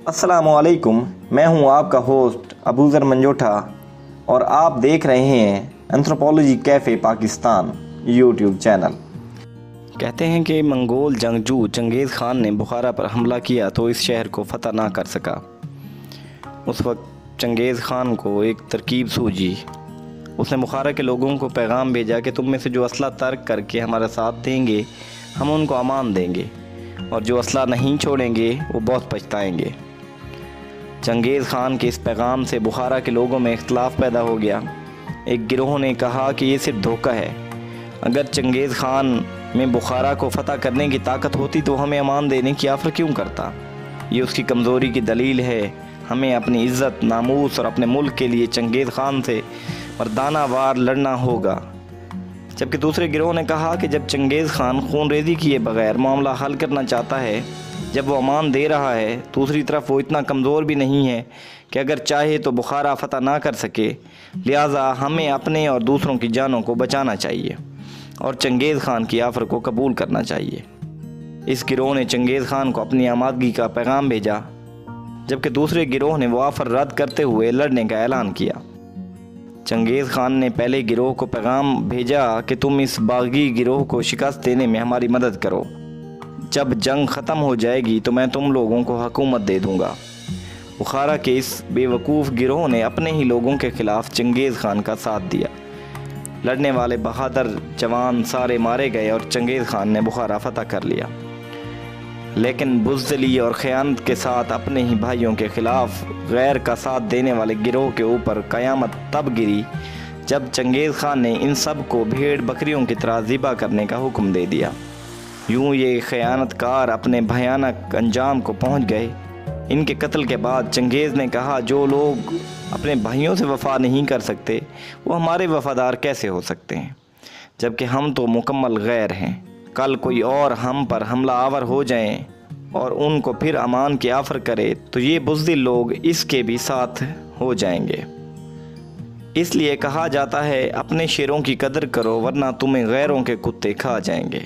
अस्सलामुअलैकुम, मैं हूं आपका होस्ट अबूज़र मंजोठा और आप देख रहे हैं anthropology cafe Pakistan YouTube channel. कहते हैं कि मंगोल जंगजू चंगेज़ खान ने बुखारा पर हमला किया तो इस शहर को फ़तह ना कर सका। उस वक्त चंगेज़ खान को एक तरकीब सूझी। उसने बुखारा के लोगों को पैगाम भेजा कि तुम में से जो असला तर्क करके हमारा साथ देंगे हम उनको अमान देंगे, और जो असला नहीं छोड़ेंगे वो बहुत पछताएंगे। चंगेज़ खान के इस पैगाम से बुखारा के लोगों में इख्तलाफ पैदा हो गया। एक गिरोह ने कहा कि ये सिर्फ धोखा है, अगर चंगेज़ खान में बुखारा को फ़तह करने की ताकत होती तो हमें अमान देने की ऑफ़र क्यों करता। ये उसकी कमज़ोरी की दलील है। हमें अपनी इज़्ज़त, नामूस और अपने मुल्क के लिए चंगेज़ खान से मर्दाना वार लड़ना होगा। जबकि दूसरे गिरोह ने कहा कि जब चंगेज़ खान खून रेज़ी किए बग़ैर मामला हल करना चाहता है, जब वो अमान दे रहा है, दूसरी तरफ वो इतना कमज़ोर भी नहीं है कि अगर चाहे तो बुखारा फ़तह ना कर सके। लिहाजा हमें अपने और दूसरों की जानों को बचाना चाहिए और चंगेज़ खान की ऑफ़र को कबूल करना चाहिए। इस गिरोह ने चंगेज़ खान को अपनी आमादगी का पैगाम भेजा, जबकि दूसरे गिरोह ने वो ऑफ़र रद्द करते हुए लड़ने का ऐलान किया। चंगेज़ खान ने पहले गिरोह को पैगाम भेजा कि तुम इस बागी गिरोह को शिकस्त देने में हमारी मदद करो। जब जंग ख़त्म हो जाएगी तो मैं तुम लोगों को हुकूमत दे दूँगा। बुखारा के इस बेवकूफ़ गिरोह ने अपने ही लोगों के ख़िलाफ़ चंगेज़ खान का साथ दिया। लड़ने वाले बहादुर जवान सारे मारे गए और चंगेज़ खान ने बुखारा फ़तह कर लिया। लेकिन बुज़दिली और ख़यानत के साथ अपने ही भाइयों के ख़िलाफ़ गैर का साथ देने वाले गिरोह के ऊपर क़यामत तब गिरी जब चंगेज़ खान ने इन सब को भेड़ बकरियों की तरह ज़िबा करने का हुक्म दे दिया। यूँ ये ख़यानतकार अपने भयानक अंजाम को पहुँच गए। इनके कत्ल के बाद चंगेज़ ने कहा, जो लोग अपने भाइयों से वफ़ा नहीं कर सकते वो हमारे वफ़ादार कैसे हो सकते हैं, जबकि हम तो मुकम्मल गैर हैं। कल कोई और हम पर हमला आवर हो जाएं और उनको फिर अमान की ऑफ़र करे तो ये बुज़दिल लोग इसके भी साथ हो जाएंगे। इसलिए कहा जाता है, अपने शेरों की कदर करो वरना तुम्हें गैरों के कुत्ते खा जाएंगे।